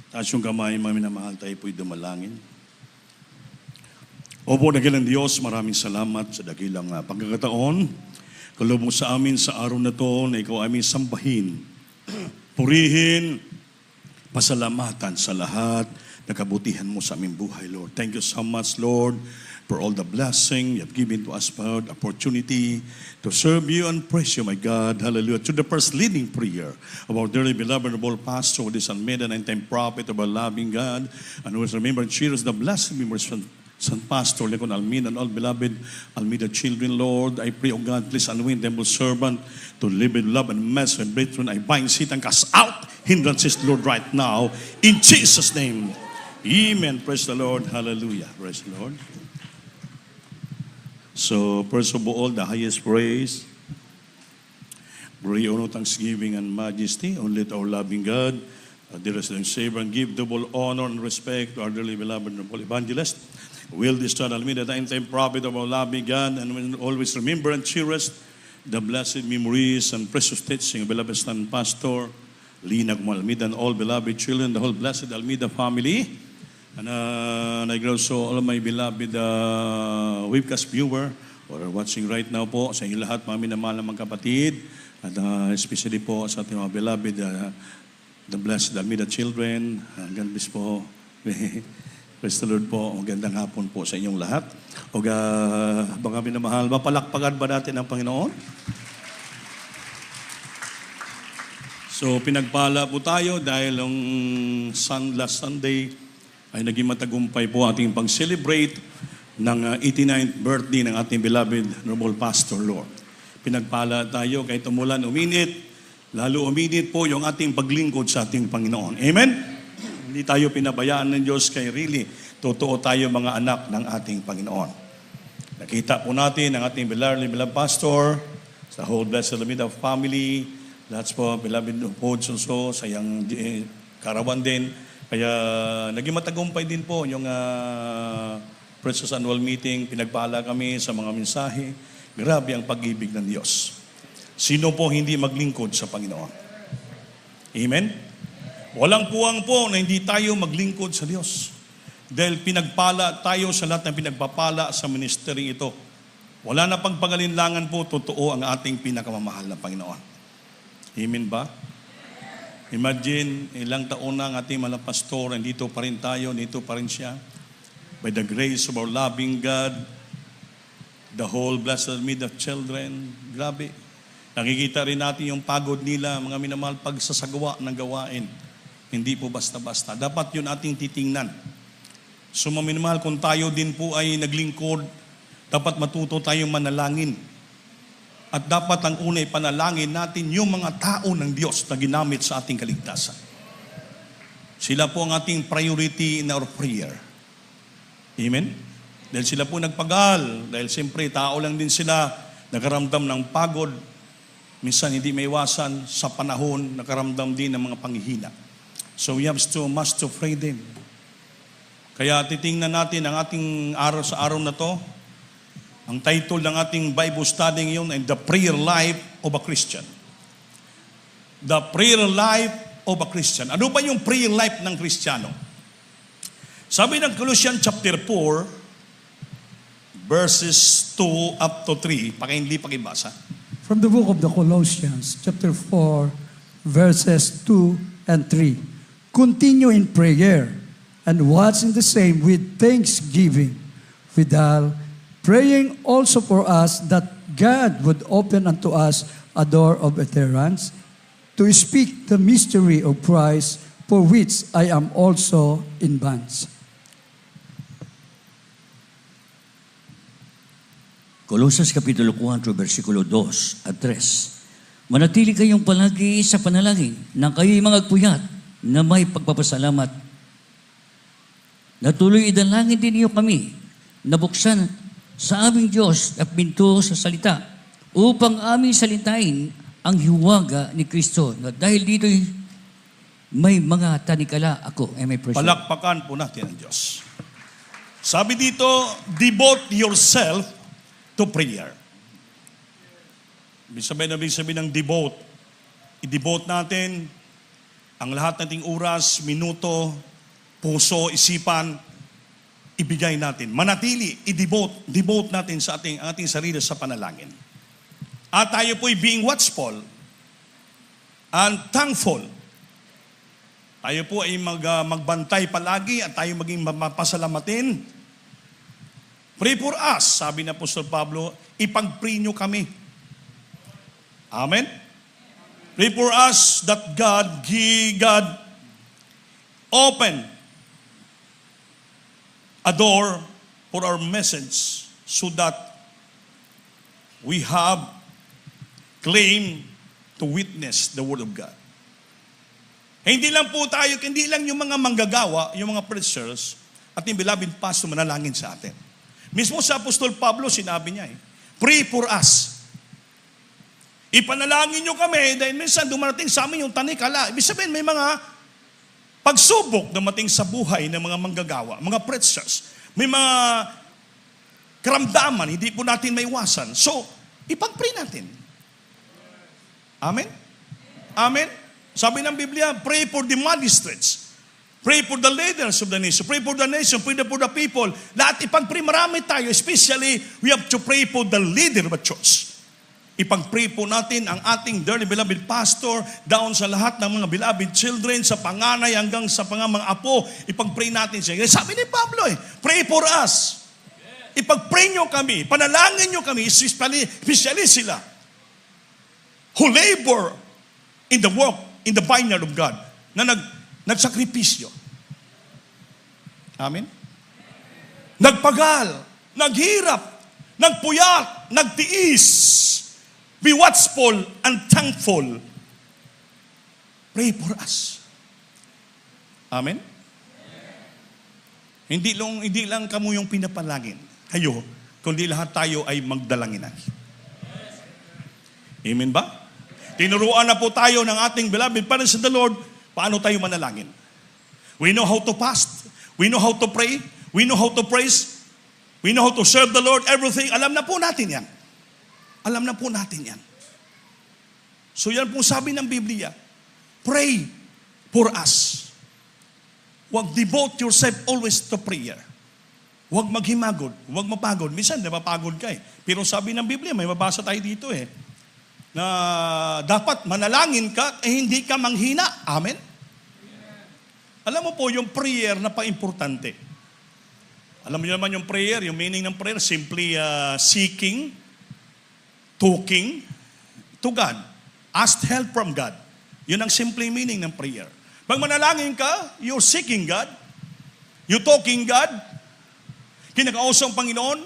Taas yung kamay, maminamahal, tayo po'y dumalangin. Opo, dakilang Diyos, maraming salamat sa dakilang pagkakataon. Kaloob mo sa amin sa araw na to na ikaw aming sambahin, purihin, pasalamatan sa lahat na kabutihan mo sa aming buhay, Lord. Thank you so much, Lord, for all the blessing you have given to us, for the opportunity to serve you and praise you, my God. Hallelujah. To the first leading prayer of our dearly beloved noble pastor, who is unmade and end-time prophet of our loving God, and who is remembered and cheers the blessed memories from San Pastor Lecon Almeida and all beloved Almeida children, Lord. I pray, O God, please anoint them, O servant, to live in love and mercy and brethren. I bind Satan, cast out hindrances, Lord, right now, in Jesus' name. Amen. Praise the Lord. Hallelujah. Praise the Lord. So, first of all, the highest praise, glory, honor, thanksgiving, and majesty, only to our loving God, our dearest and Savior, and give double honor and respect to our dearly beloved noble evangelist, Will Destroy Almeida, the end-time prophet of our loving God, and will always remember and cherish the blessed memories and precious teaching of beloved Son Pastor Linag Almeida and all beloved children, the whole blessed Almeida family. And I also all my beloved webcast viewer who are watching right now po, sa inyo lahat, mga minamahal na mga kapatid, at especially po sa ating mga beloved, the blessed Almeida children. God bless po. Praise the Lord po. Magandang hapon po sa inyong lahat. O baka minamahal, mapalakpakan ba natin ang Panginoon? So pinagpala po tayo dahil ang last Sunday ay naging matagumpay po ating pag-celebrate ng 89th birthday ng ating beloved noble pastor, Lord. Pinagpala tayo kahit umulan, uminit, lalo uminit po yung ating paglingkod sa ating Panginoon. Amen? Hindi tayo pinabayaan ng Diyos, kaya really, totoo tayo mga anak ng ating Panginoon. Nakita po natin ang ating beloved pastor, sa whole blessed Almeida family, lahat po beloved po sa iyang karawan din. Kaya naging matagumpay din po yung Precious Annual Meeting. Pinagpala kami sa mga mensahe. Grabe ang pag-ibig ng Diyos. Sino po hindi maglingkod sa Panginoon? Amen? Walang puwang po na hindi tayo maglingkod sa Diyos. Dahil pinagpala tayo sa lahat ng pinagpapala sa ministry ito. Wala na pang pag-alinlangan po, totoo ang ating pinakamamahal na Panginoon. Amen ba? Imagine, ilang taon na ang ating mga pastor, dito pa rin tayo, dito pa rin siya. By the grace of our loving God, the whole blessed Almeida children, grabe. Nakikita rin natin yung pagod nila, mga minamahal, pagsasagawa ng gawain. Hindi po basta-basta. Dapat yun ating titingnan. So mga minamahal, kung tayo din po ay naglingkod, dapat matuto tayong manalangin. At dapat ang unay panalangin natin yung mga tao ng Diyos na ginamit sa ating kaligtasan. Sila po ang ating priority in our prayer. Amen? Dahil sila po nagpagal, dahil siyempre tao lang din sila, nakaramdam ng pagod, minsan hindi maiwasan sa panahon, nakaramdam din ng mga panghihina. So we have must to pray them. Kaya titingnan natin ang ating araw sa araw na to. Ang title ng ating Bible study ngayon ay The Prayer Life of a Christian. The Prayer Life of a Christian. Ano ba yung prayer life ng Kristiyano? Sabi ng Colossians chapter 4, verses 2 up to 3. Hindi pakibasa. From the book of the Colossians, chapter 4, verses 2 and 3. Continue in prayer and watch in the same with thanksgiving, with all praying also for us that God would open unto us a door of utterance to speak the mystery of Christ, for which I am also in bonds. Colosas Kapitulo 4, versikulo 2 at 3. Manatili kayong palagi sa panalangin na kayo'y magpuyat na may pagpapasalamat. Natuloy idalangin din niyo kami na buksan sa aming Diyos at pinto sa salita upang aming salitain ang hiwaga ni Kristo. Dahil dito'y may mga tanikala ako. Palakpakan po natin ang Diyos. Sabi dito, devote yourself to prayer. Ibig sabihin ng devote. I-devote natin ang lahat nating oras, minuto, puso, isipan, ibigay natin. Manatili, devote natin sa ating sarili sa panalangin. At tayo po'y being watchful and thankful. Tayo po ay magbantay palagi at tayo maging mapasalamatin. Pray for us, sabi ni Apostol Pablo, ipag-pray nyo kami. Amen? Pray for us that God open a door for our message so that we have claim to witness the Word of God. Hindi lang yung mga manggagawa, yung mga preachers, at yung beloved pastor manalangin sa atin. Mismo sa Apostol Pablo, sinabi niya, pray for us. Ipanalangin nyo kami dahil minsan dumarating sa amin yung tanikala. Ibig sabihin, may mga pagsubok dumating sa buhay ng mga manggagawa, mga preachers. May mga karamdaman, hindi po natin maiwasan. So, ipag-pray natin. Amen? Amen? Sabi ng Biblia, pray for the magistrates. Pray for the leaders of the nation. Pray for the nation. Pray for the people. Lahat ipag-pray, marami tayo. Especially, we have to pray for the leader of the church. Ipag-pray po natin ang ating dearly beloved pastor down sa lahat ng mga beloved children, sa panganay hanggang sa mga apo. Ipag-pray natin siya. Sabi ni Pablo, pray for us. Ipag-pray nyo kami. Panalangin nyo kami, especially sila who labor in the work, in the vineyard of God, na nagsakripisyo. Amen? Nagpagal, naghirap, nagpuyat, nagtiis. Be watchful and thankful. Pray for us. Amen? Hindi lang kamo yung pinapalangin. Kayo, kundi lahat tayo ay magdalanginan. Amen ba? Tinuruan na po tayo ng ating beloved parents in the Lord, paano tayo manalangin. We know how to fast. We know how to pray. We know how to praise. We know how to serve the Lord. Everything. Alam na po natin yan. Alam na po natin yan. So yan po sabi ng Biblia, pray for us. Huwag devote yourself always to prayer. Huwag maghimagod. Huwag mapagod. Minsan, napapagod ka eh. Pero sabi ng Biblia, may mabasa tayo dito na dapat manalangin ka hindi ka manghina. Amen? Alam mo po, yung prayer na pa-importante. Alam mo naman yung prayer, yung meaning ng prayer, simply seeking, talking to God. Ask help from God. Yun ang simple meaning ng prayer. Pag manalangin ka, you're seeking God. You're talking God. Kinakausap ang Panginoon.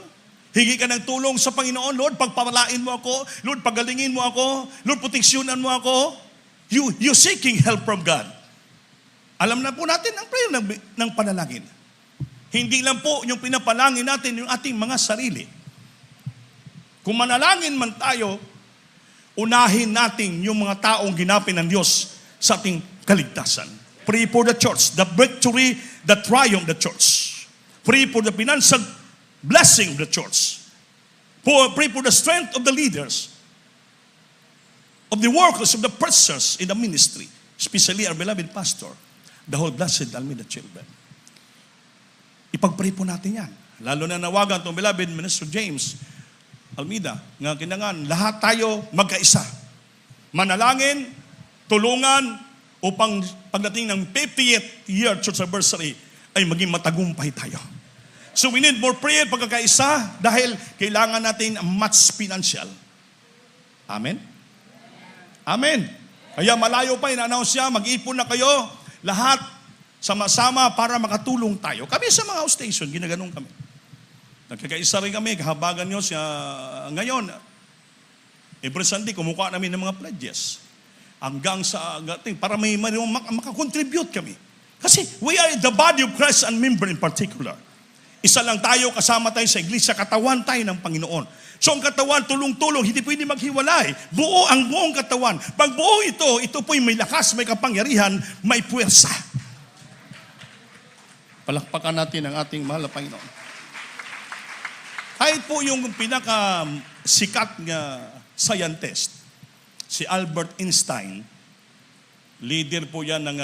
Hingi ka ng tulong sa Panginoon. Lord, pagpapalain mo ako. Lord, pagalingin mo ako. Lord, proteksyonan mo ako. You're seeking help from God. Alam na po natin ang prayer ng panalangin. Hindi lang po yung pinapalangin natin yung ating mga sarili. Kung manalangin man tayo, unahin natin yung mga taong ginapin ng Diyos sa ating kaligtasan. Pray for the church, the victory, the triumph of the church. Pray for the financial blessing of the church. Pray for the strength of the leaders, of the workers, of the preachers in the ministry, especially our beloved pastor, the whole blessed Almeida children. Ipag-pray po natin yan. Lalo na nawagan itong beloved Minister James Almeida, nga kinangan, lahat tayo magkaisa. Manalangin, tulungan, upang pagdating ng 50th year church anniversary, ay maging matagumpay tayo. So we need more prayer pagkakaisa dahil kailangan natin much financial. Amen? Amen. Kaya malayo pa, ina-announce siya, mag-ipon na kayo, lahat sama-sama para makatulong tayo. Kami sa mga outstation, ginaganon kami. Nagkakaisa rin kami, kahabagan nyo siya ngayon. Every Sunday, kumukuha namin ng mga pledges. Hanggang sa, para may makakontribute kami. Kasi we are the body of Christ and member in particular. Isa lang tayo, kasama tayo sa iglesia, katawan tayo ng Panginoon. So ang katawan, tulong-tulong, hindi pwede maghiwalay. Buo ang buong katawan. Pag buo ito po'y may lakas, may kapangyarihan, may puwersa. Palakpakan natin ang ating mahal na Panginoon. Kahit po yung pinaka-sikat nga scientist, si Albert Einstein, Leader po yan ng,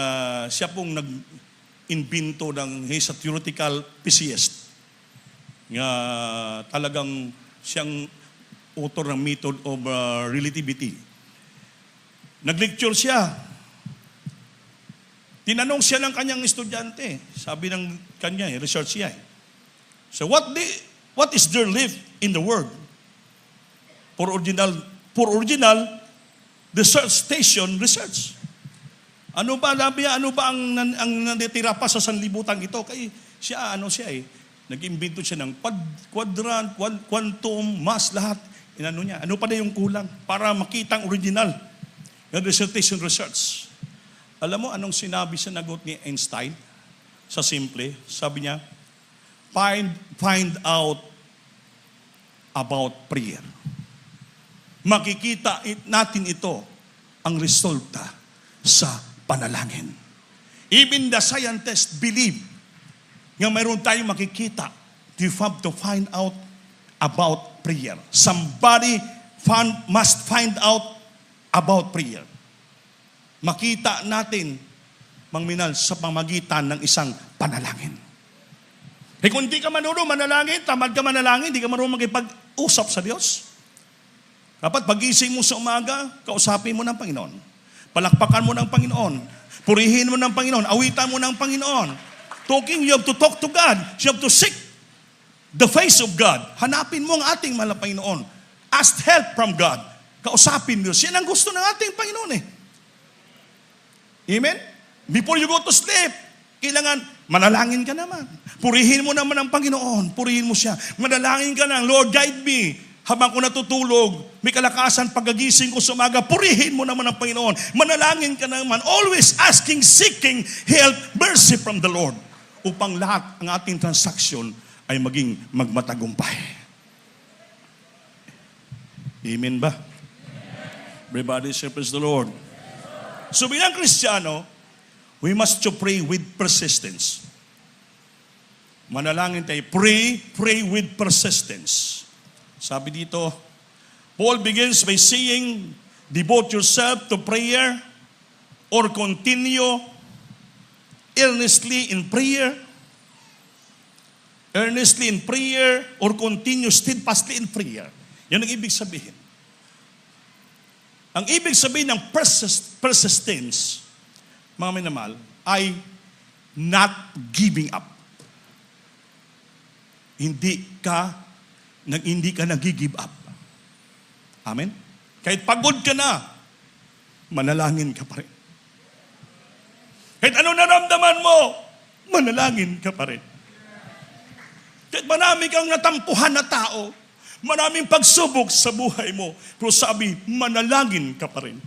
siya pong nag-invento ng, he's a theoretical physicist. Nga talagang siyang author ng method of relativity. Nag-lecture siya. Tinanong siya ng kanyang estudyante. Sabi ng kanya, research siya. So what is there left in the world? For original research station research. Ano ba ang natitira pa sa sanlibutan ito? Kaya siya, nag-imbento siya ng quadrant, quantum, mass, lahat. Inano niya. Ano pa na yung kulang para makita ang original? Yung dissertation research. Alam mo anong sinabi sa nagot ni Einstein? Sa simple, sabi niya, find out about prayer. Makikita natin ito, ang resulta sa panalangin. Even the scientists believe nga mayroon tayong makikita. You have to find out about prayer. Somebody must find out about prayer. Makita natin, Mang Minal, sa pamagitan ng isang panalangin. Kung hindi ka marunong manalangin, tamad ka manalangin, hindi ka marunong makipag-usap sa Diyos. Dapat pagising mo sa umaga, kausapin mo ng Panginoon. Palakpakan mo ng Panginoon. Purihin mo ng Panginoon. Awitan mo ng Panginoon. You have to talk to God. You have to seek the face of God. Hanapin mo ang ating mahal na Panginoon. Ask help from God. Kausapin mo. Yan ang gusto ng ating Panginoon Amen? Before you go to sleep, kailangan manalangin ka naman. Purihin mo naman ang Panginoon. Purihin mo siya. Manalangin ka na, Lord, guide me. Habang ko natutulog, may kalakasan pagkagising ko sa umaga, purihin mo naman ang Panginoon. Manalangin ka naman. Always asking, seeking help, mercy from the Lord. Upang lahat ang ating transaction ay maging magmatagumpay. Amen ba? Everybody say, praise the Lord. So bilang Kristiyano, we must to pray with persistence. Manalangin tayo. Pray with persistence. Sabi dito, Paul begins by saying, devote yourself to prayer or continue earnestly in prayer. Earnestly in prayer or continue steadfastly in prayer. Yan ang ibig sabihin. Ang ibig sabihin ng persistence, mga minamahal, ay not giving up. Hindi ka nag-give up. Amen? Kahit pagod ka na, manalangin ka pa rin. Kahit ano naramdaman mo, manalangin ka pa rin. Kahit marami kang natampuhan na tao, maraming pagsubok sa buhay mo, pero sabi, manalangin ka pa rin.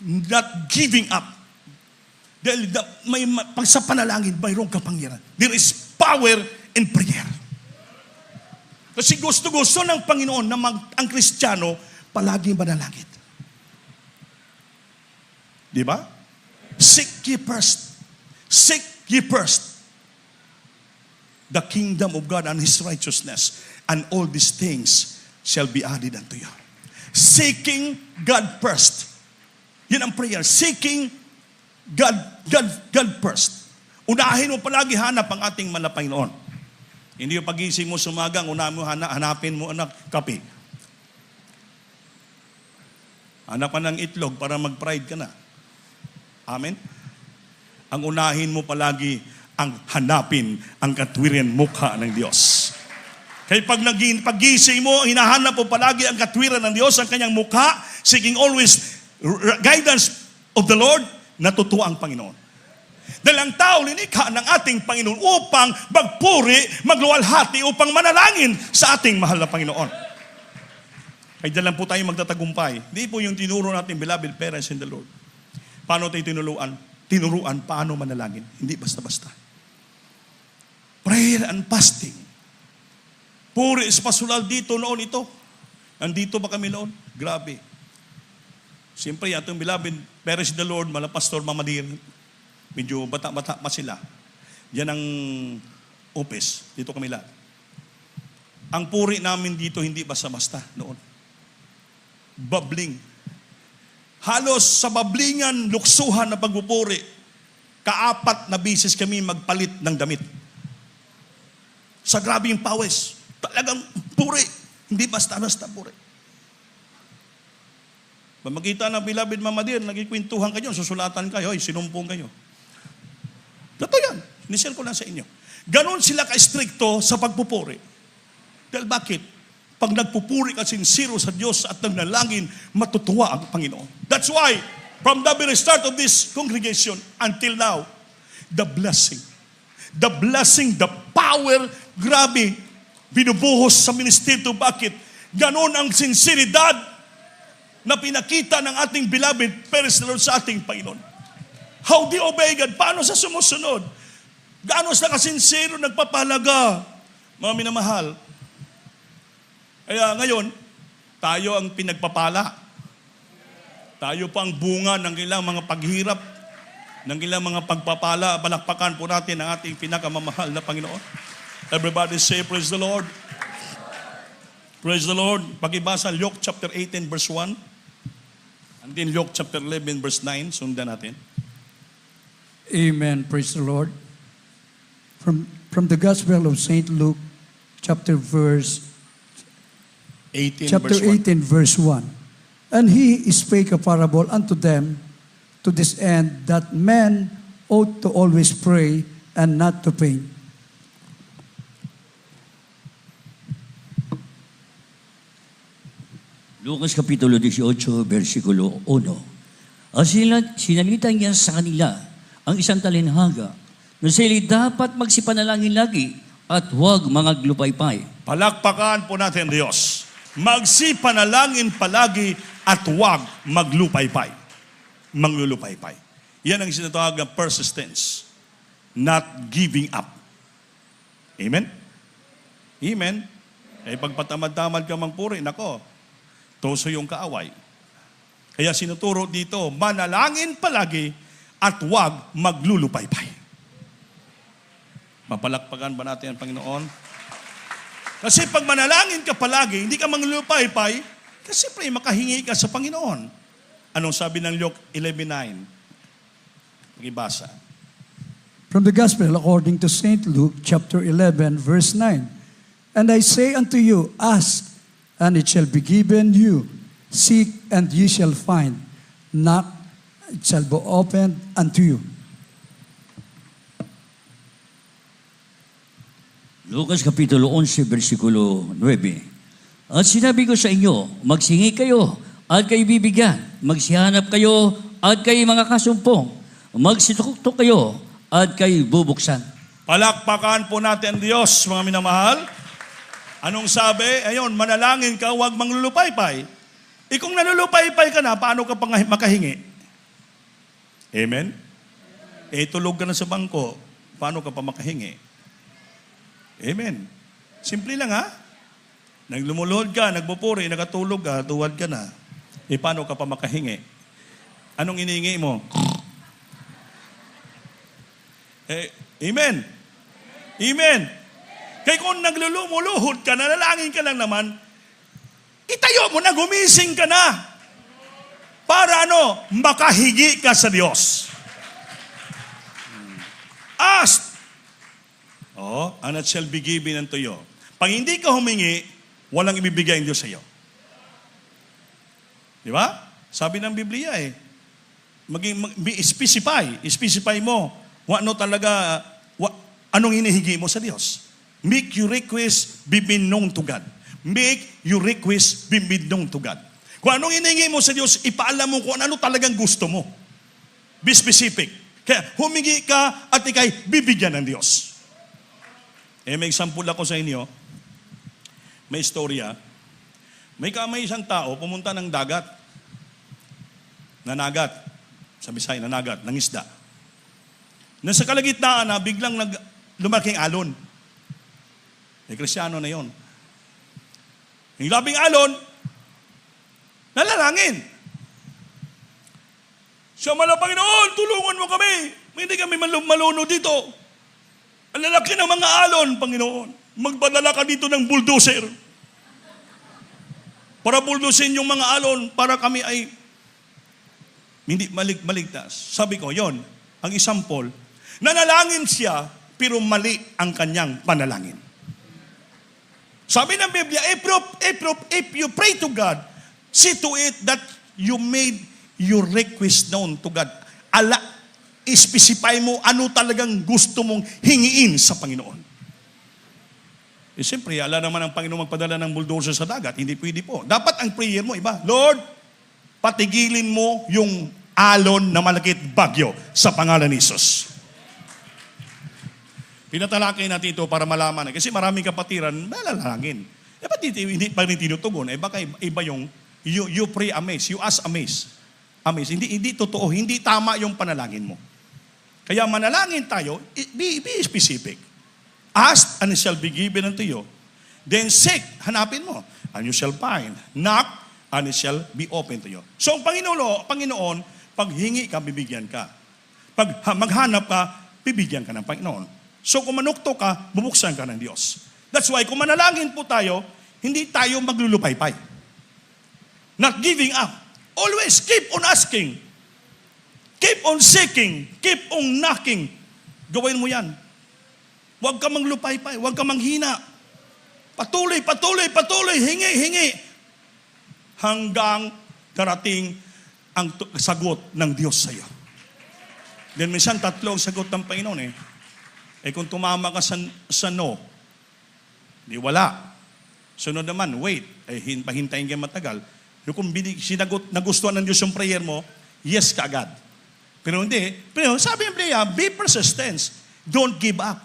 Not giving up. Dahil pag sa panalangin, mayroong kapangyarihan. There is power in prayer. Kasi gusto-gusto ng Panginoon na ang Kristiyano palaging manalangin. Di ba? Seek ye first. Seek ye first the kingdom of God and His righteousness, and all these things shall be added unto you. Seeking God first. Yan ang prayer. Seeking God first. Unahin mo palagi hanap ang ating mahal na Panginoon. Hindi yung pagising mo sumagang, hanapin mo anak, kape. Hanap ka ng itlog para mag-pride ka na. Amen? Ang unahin mo palagi ang hanapin ang katwiran mukha ng Diyos. Kaya pagising mo, hinahanap mo palagi ang katwiran ng Diyos, ang kanyang mukha, seeking always guidance of the Lord, natutuwa ang Panginoon. Dahil ang tao linikha ng ating Panginoon upang magpuri, magluwalhati, upang manalangin sa ating mahal na Panginoon. Kaya dyan lang po tayo magtatagumpay. Hindi po yung tinuro natin, beloved parents in the Lord. Paano tayo tinuruan paano manalangin? Hindi basta-basta. Prayer and fasting. Puri espasural dito noon ito. Nandito ba kami noon? Grabe. Siyempre, atong beloved parents in the Lord, mala Pastor Mamadir, medyo bata-bata pa sila. Yan ang office. Dito kami lahat. Ang puri namin dito hindi basta-basta noon. Bubbling. halos sa bablingan, luksuhan na pagpupuri, 4 na bisis kami magpalit ng damit. Sa grabing pawis, talagang puri, hindi basta-basta puri. Makita ng beloved Mama Dear, nagkikwentuhan kayo, susulatan kayo, ay sinumpong kayo. Totoo yan, sinishare ko lang sa inyo. Ganon sila ka-stricto sa pagpupuri. Dahil bakit? Pag nagpupuri ka sincero sa Diyos at nagnalangin, matutuwa ang Panginoon. That's why, from the very start of this congregation until now, the blessing, the power, grabe, binubuhos sa ministeryo. Bakit? Ganon ang sinseridad na pinakita ng ating beloved personal sa ating Panginoon. How they obey God? Paano sa sumusunod? Gaano sa kasinsero nagpapahalaga? Mga minamahal. Kaya ngayon, tayo ang pinagpapala. Tayo pa ang bunga ng ilang mga paghirap, ng ilang mga pagpapala. Balakpakan po natin ang ating pinakamamahal na Panginoon. Everybody say, praise the Lord. Praise the Lord. Pag-ibasa Luke chapter 18 verse 1. And then Luke chapter 11 verse 9. Sundan natin. Amen. Praise the Lord. From the Gospel of St. Luke, chapter 18 chapter verse 1. 18, verse 1. And he spake a parable unto them to this end, that men ought to always pray and not to faint. Lucas Kapitulo 18, versikulo 1. At sinalita niya sa kanila ang isang talinhaga na sila dapat magsipanalangin lagi at huwag maglupaypay. Palakpakan po natin Diyos. Magsipanalangin palagi at huwag maglupaypay. Manglulupaypay. Yan ang sinatawag na persistence. Not giving up. Amen? Amen? Eh pagpatamad-tamad ka mangpuri, nako, toso yung kaaway. Kaya sinuturo dito, manalangin palagi at huwag maglulupaypay. Mapalakpakan ba natin ang Panginoon? Kasi pag manalangin ka palagi, hindi ka maglulupaypay, kasi pre, makahingi ka sa Panginoon. Anong sabi ng Luke 11:9? Pag-ibasa. From the Gospel according to St. Luke, chapter 11, verse 9. And I say unto you, ask, and it shall be given you. Seek, and ye shall find. Knock, it shall be opened unto you. Lucas Kapitulo 11, versikulo 9. At sinabi ko sa inyo, magsingi kayo at kayo bibigyan. Magsihanap kayo at kayo mga kasumpong. Magsituktok kayo at kayo bubuksan. Palakpakan po natin Diyos, mga minamahal. Anong sabi? Ayun, manalangin ka, huwag manglulupaypay. Kung nanulupaypay ka na, paano ka pang makahingi? Amen? Tulog ka na sa bangko, paano ka pa makahingi? Amen. Simple lang ha? Naglumuluhod ka, nagpupuri, nakatulog ka, tuwad ka na. Paano ka pa makahingi? Anong inihingi mo? Amen. Amen. Kaya kung naglulumuluhod ka, nanalangin ka lang naman, itayo mo na, gumising ka na. Para makahigi ka sa Diyos. Ask. And it shall be given unto you. Pag hindi ka humingi, walang ibibigay ang Diyos sa iyo. Di ba? Sabi ng Biblia specify mo, anong hinihigi mo sa Diyos. Make your request be made known to God. Make your request be made known to God. Kung anong hinihingi mo sa Diyos, ipaalam mo kung ano talagang gusto mo. Be specific. Kaya humingi ka at ikay bibigyan ng Diyos. May example ako sa inyo. May istorya. May isang tao pumunta ng dagat. Nanagat. Sa Bisaya, nanagat, ng isda. Nasa kalagitnaan na biglang lumaking alon. Kristyano na yon. Yung labing alon, nalalangin. Siya man, Panginoon, tulungan mo kami. Hindi kami maluno dito. Ang lalaki ng mga alon, Panginoon. Magpadala ka dito ng bulldozer. Para bulldozerin yung mga alon, para kami ay Hindi maligtas. Sabi ko, yon ang example. Nanalangin siya, pero mali ang kanyang panalangin. Sabi ng Biblia, if you pray to God, see to it that you made your request known to God. I-specify mo ano talagang gusto mong hingiin sa Panginoon. Eh siyempre, ala naman ang Panginoon magpadala ng bulldozer sa dagat. Hindi pwede po. Dapat ang prayer mo, iba, Lord, patigilin mo yung alon na malakit bagyo sa pangalan ni Jesus. Pinatalakay natin ito para malaman. Kasi maraming kapatiran, malalangin. Eh ba't hindi pa rin tinutugon? Eh baka iba yung, you pray amaze, you ask amaze. Amaze. Hindi totoo, hindi tama yung panalangin mo. Kaya manalangin tayo, be specific. Ask and it shall be given unto you. Then seek, hanapin mo, and you shall find. Knock, and it shall be open to you. So ang Panginoon, pag hingi ka, bibigyan ka. Pag maghanap ka, bibigyan ka ng Panginoon. So kung manukto ka, bubuksan ka ng Diyos. That's why kung manalangin po tayo, hindi tayo maglulupaypay. Not giving up. Always keep on asking. Keep on seeking. Keep on knocking. Gawin mo yan. Huwag ka manglupaypay. Huwag ka manghina. Patuloy. Hingi. Hanggang darating ang sagot ng Diyos sa iyo. Then minsan 3 ang sagot ng Panginoon eh. Eh kung tumama ka sa no, di wala. Sunod naman, wait. Eh pahintayin ka matagal. Yung kung sinagot, nagustuhan ng Diyos yung prayer mo, yes ka agad. Pero hindi. Pero sabi ng prayer, be persistent. Don't give up.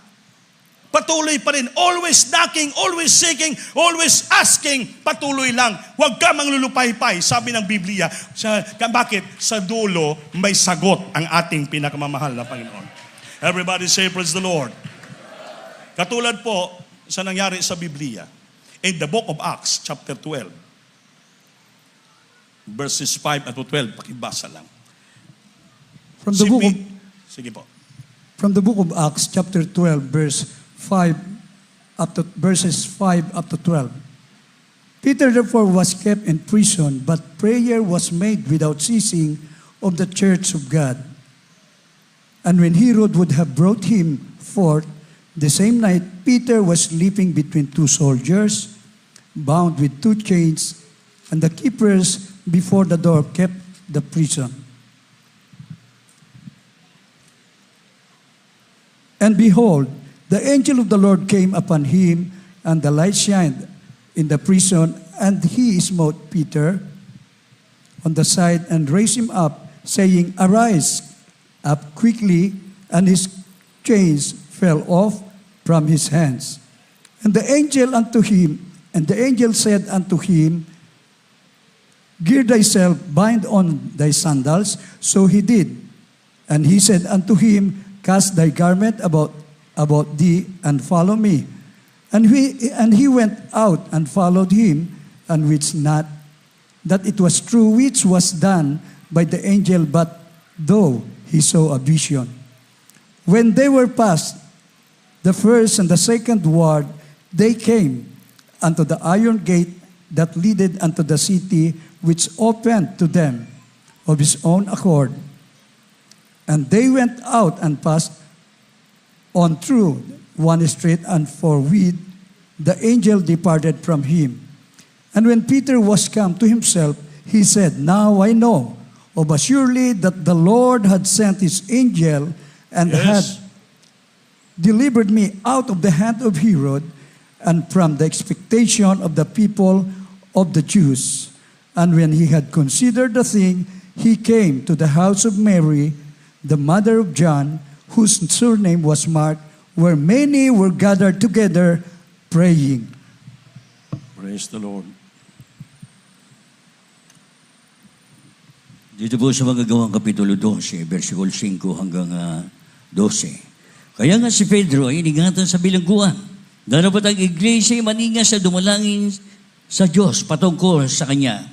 Patuloy pa rin. Always knocking, always seeking, always asking. Patuloy lang. Huwag ka manglulupaypay. Sabi ng Biblia. Bakit? Sa dulo, may sagot ang ating pinakamamahal na Panginoon. Everybody say, praise the Lord. Katulad po sa nangyari sa Biblia. In the book of Acts, chapter 12, verses 5 at 12, pakibasa lang. From the book of, sige po. from the book of Acts, chapter 12, verses 5 up to 12. Peter therefore was kept in prison, but prayer was made without ceasing of the church of God. And when Herod would have brought him forth, the same night Peter was sleeping between 2 soldiers, bound with 2 chains, and the keepers before the door kept the prison. And behold, the angel of the Lord came upon him, and the light shined in the prison, and he smote Peter on the side and raised him up, saying, Arise up quickly, and his chains fell off from his hands. And the angel said unto him, Gird thyself, bind on thy sandals. So he did. And he said unto him, Cast thy garment about thee, and follow me. And he went out and followed him, and wist not that it was true which was done by the angel, but though he saw a vision. When they were past the first and the second ward, they came unto the iron gate that leaded unto the city, which opened to them of his own accord. And they went out and passed on through one street, and forthwith the angel departed from him. And when Peter was come to himself, he said, Now I know of a surely that the Lord had sent his angel and had delivered me out of the hand of Herod and from the expectation of the people of the Jews. And when he had considered the thing, he came to the house of Mary, the mother of John, whose surname was Mark, where many were gathered together praying. Praise the Lord. Dito po sa mga Gawang Kapitulo 12, versikulo 5 hanggang 12. Kaya nga si Pedro ay iningatan sa bilangguan. Dapat ang iglesia ay maninga sa dumalangin sa Diyos patungkol sa Kanya.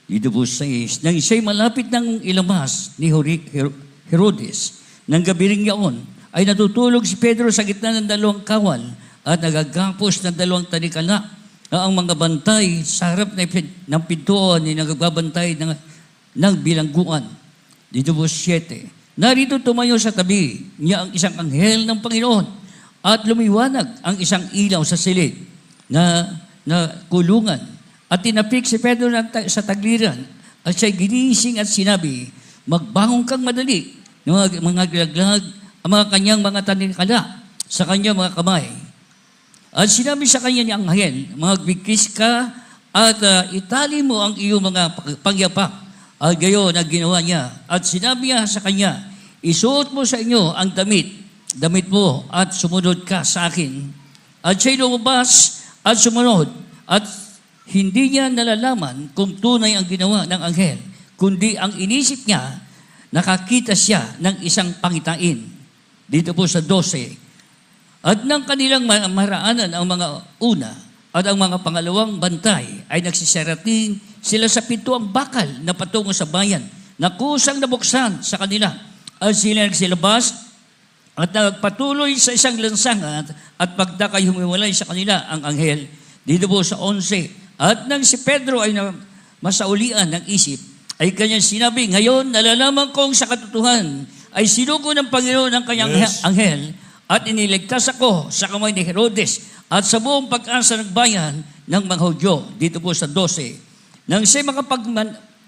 Dito po sa 6, nang siya'y malapit ng ilamas ni Herodes, nang gabi ring yaon, ay natutulog si Pedro sa gitna ng 2 kawal at nagagapos ng 2 tanikala na ang mga bantay sa harap ng pintuan ay nagbabantay ng bilangguan. Dito po 7. Narito tumayo sa tabi niya ang isang anghel ng Panginoon at lumiwanag ang isang ilaw sa silid na kulungan. At tinapik si Pedro sa tagliran at siya'y ginising at sinabi, magbangon kang madali, mga glaglag, ang mga kanyang mga tanikala sa kanyang mga kamay. At sinabi sa kanya ni anghel, magbigkis ka at itali mo ang iyong mga pangyapak. At gayon na ginawa niya. At sinabi niya sa kanya, isuot mo sa inyo ang damit mo at sumunod ka sa akin. At siya'y lumabas at sumunod at hindi niya nalalaman kung tunay ang ginawa ng anghel, kundi ang inisip niya, nakakita siya ng isang pangitain. Dito po sa 12. At nang kanilang maraanan ang mga una at ang mga pangalawang bantay ay nagsisarating sila sa pintuang bakal na patungo sa bayan na kusang nabuksan sa kanila. At sila nagsilabas at nagpatuloy sa isang lansangan at pagdakay humiwalay sa kanila ang anghel. Dito po sa 11. At nang si Pedro ay masaulian ng isip, ay kanyang sinabi, ngayon nalalaman kong sa katotohanan ay sinugo ng Panginoon ang kanyang anghel at iniligtas ako sa kamay ni Herodes at sa buong pag-asa ng bayan ng mga Hudyo. Dito po sa 12. Nang siya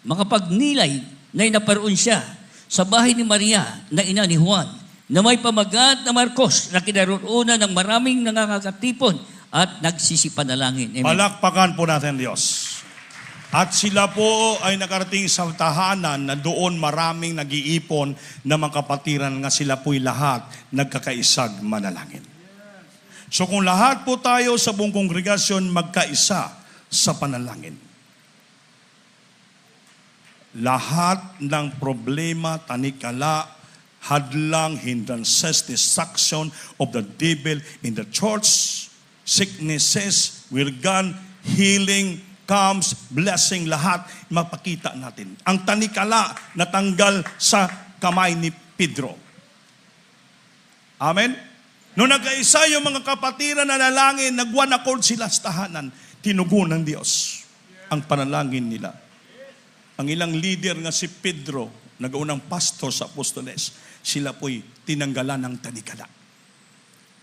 makapagnilay na inaparoon siya sa bahay ni Maria na ina ni Juan, na may pamagat na Marcos na kinaroonan ng maraming nangangakatipon at nagsisipanalangin. Amen. Palakpakan po natin Diyos. At sila po ay nakarating sa tahanan na doon maraming nag-iipon na mga kapatiran nga sila po'y lahat nagkakaisag manalangin. So kung lahat po tayo sa buong kongregasyon magkaisa sa panalangin, lahat ng problema, tanikala, hadlang, hindrances, destruction of the devil in the church, sicknesses will gone, healing comes, blessing, lahat mapakita natin. Ang tanikala natanggal sa kamay ni Pedro. Amen? Noong nagkaisa yung mga kapatiran na nalangin, nag-one accord sila sa tahanan, tinugon ng Diyos ang panalangin nila. Ang ilang leader nga si Pedro, nag-unang pastor sa Apostoles, sila po'y tinanggalan ng tanikala.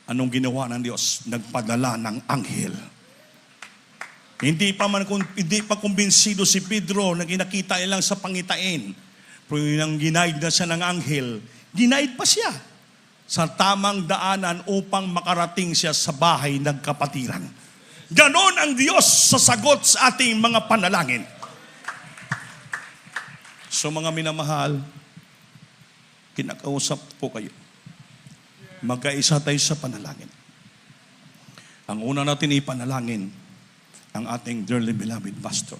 Anong ginawa ng Diyos? Nagpadala ng anghel. Hindi pa kumbinsido si Pedro na ginakita nilang sa pangitain. Pero yung ginaid na siya ng anghel, ginaid pa siya sa tamang daanan upang makarating siya sa bahay ng kapatiran. Ganon ang Diyos sa sagot sa ating mga panalangin. So mga minamahal, kinakausap po kayo. Magkaisa tayo sa panalangin. Ang una natin ipanalangin, ang ating dearly beloved pastor.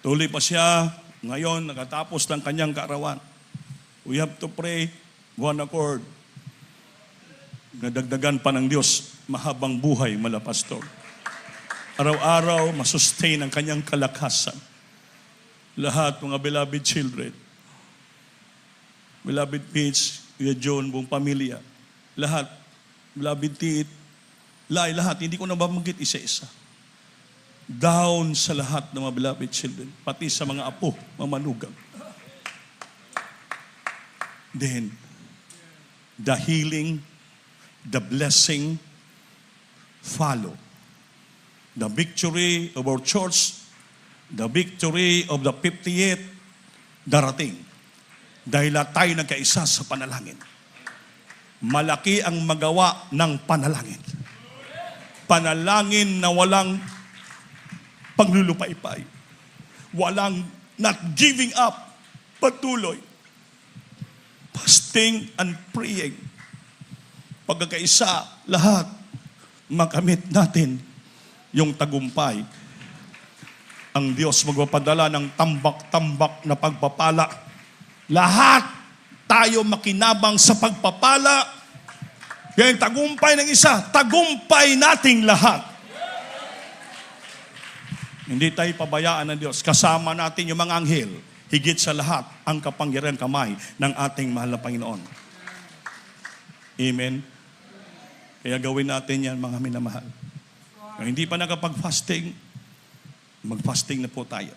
Tuloy pa siya, ngayon nakatapos ng kanyang kaarawan. We have to pray, one accord. Nadagdagan pa ng Diyos, mahabang buhay, mala pastor. Araw-araw, masustain ang kanyang kalakasan. Lahat, mga beloved children, beloved Paige, Kuya John, buong pamilya, lahat, beloved Tiit, lahat, hindi ko na mabanggit isa-isa. Down sa lahat ng mga beloved children, pati sa mga apo, mga manugang. Then, the healing, the blessing, follow. The victory of our church, the victory of the 58th, darating. Dahil tayo nagkaisa sa panalangin. Malaki ang magawa ng panalangin. Panalangin na walang paglulupay-pay. Walang not giving up. Patuloy. Fasting and praying. Pagkakaisa, lahat, makamit natin yung tagumpay. Ang Diyos magpapadala ng tambak-tambak na pagpapala. Lahat tayo makinabang sa pagpapala. Kaya yung tagumpay ng isa, tagumpay nating lahat. Hindi tayo pabayaan ng Diyos. Kasama natin yung mga anghel. Higit sa lahat, ang kapangyarihan kamay ng ating mahal na Panginoon. Amen? Kaya gawin natin yan, mga minamahal. Kung hindi pa nakapag-fasting, mag-fasting na po tayo.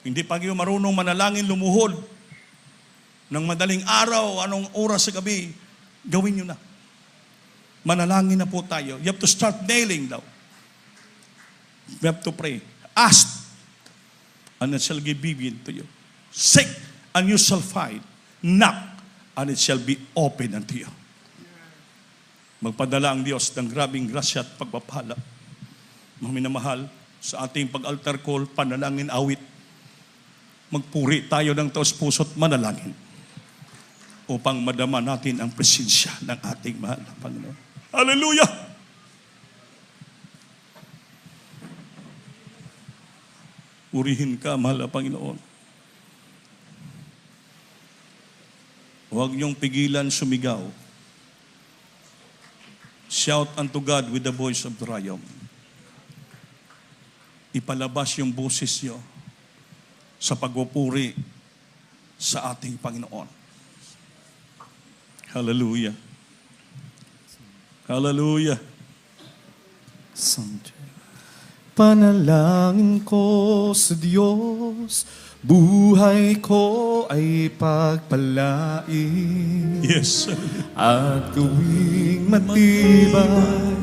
Hindi pa kayo marunong manalangin, lumuhod ng madaling araw, anong oras sa gabi, gawin nyo na. Manalangin na po tayo. You have to start nailing daw. We have to pray. Ask, and it shall be given to you. Seek, and you shall find. Knock, and it shall be open unto you. Magpadala ang Diyos ng grabing grasya at pagpapala. Mga minamahal, sa ating pag-altar call, panalangin, awit, magpuri tayo ng taos puso't manalangin upang madama natin ang presensya ng ating mahal na Panginoon. Hallelujah! Purihin ka, mahal na Panginoon. Huwag niyong pigilan sumigaw. Shout unto God with the voice of triumph. Ipalabas yung boses niyo sa pagpupuri sa ating Panginoon. Hallelujah. Hallelujah. Panalangin ko sa Diyos, buhay ko ay pagpalain. Yes. At gawing matibay,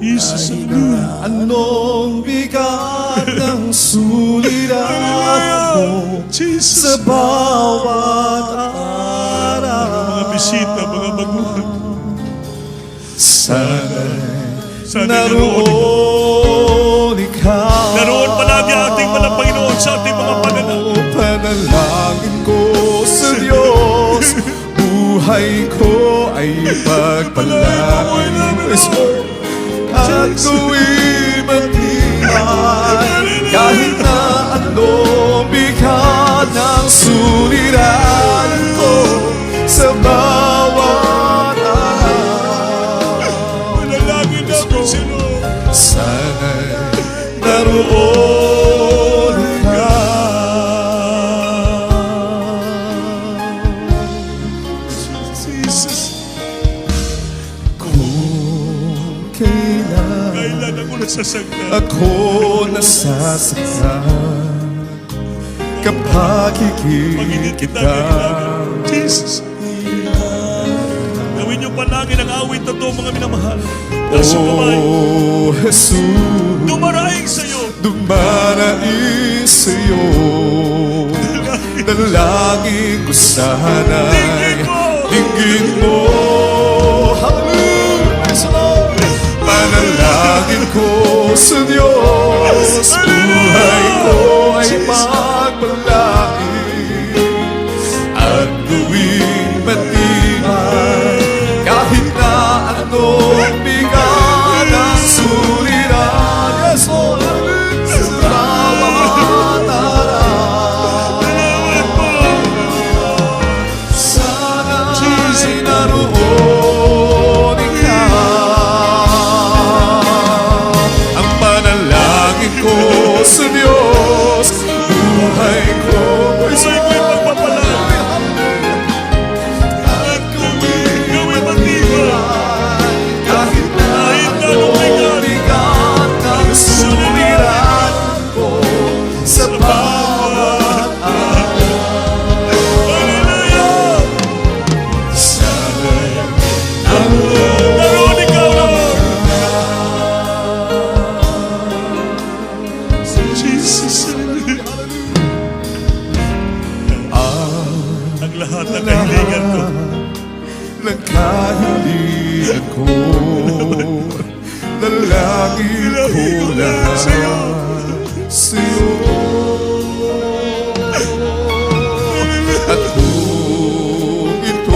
Jesus. kahit na anong bigat ng suliranin ko Jesus. sa bawat araw. Mga bisita, mga baguhan. Sana'y naroon ikaw. Naroon palagi ating mga Panginoon sa ating mga panalangin. Panalangin ko sa Diyos, buhay ko ay pagpalain. At gawin matibay, kahit na anong bigat ng suliranin ko sa bawat araw. Panalangin namin sino. Sana'y naroon Jesus. kung kailan Kailan ako nasasagdan? ako nasasaktan kapag higit kita. Jesus. Gawin niyo panangin ang awit na to, mga minamahal. Taas yung kamay. Oh, Jesus, Dumaraing sa'yo. dumaraing sa'yo. Dalangin ko sana'y dinggin mo. Hallelujah! Panalangin ko sa Diyos, buhay ko ay pagpalain at gawing matibay, kahit na anong bigat ang suliranin. Yes, Lord! Sa bawat araw. Sana'y naroon ikaw. Ang panalangin ko sa Diyos, buhay ko ay at gawin matibay, kahit na anong bigat ng suliranin ko sa bawat Hallelujah! sana'y Naroon ikaw, Lord. Jesus. Ang lahat ng kahilingan ko. ng kahilingan ko. Dalangin ko lahat sa'yo. At kung ito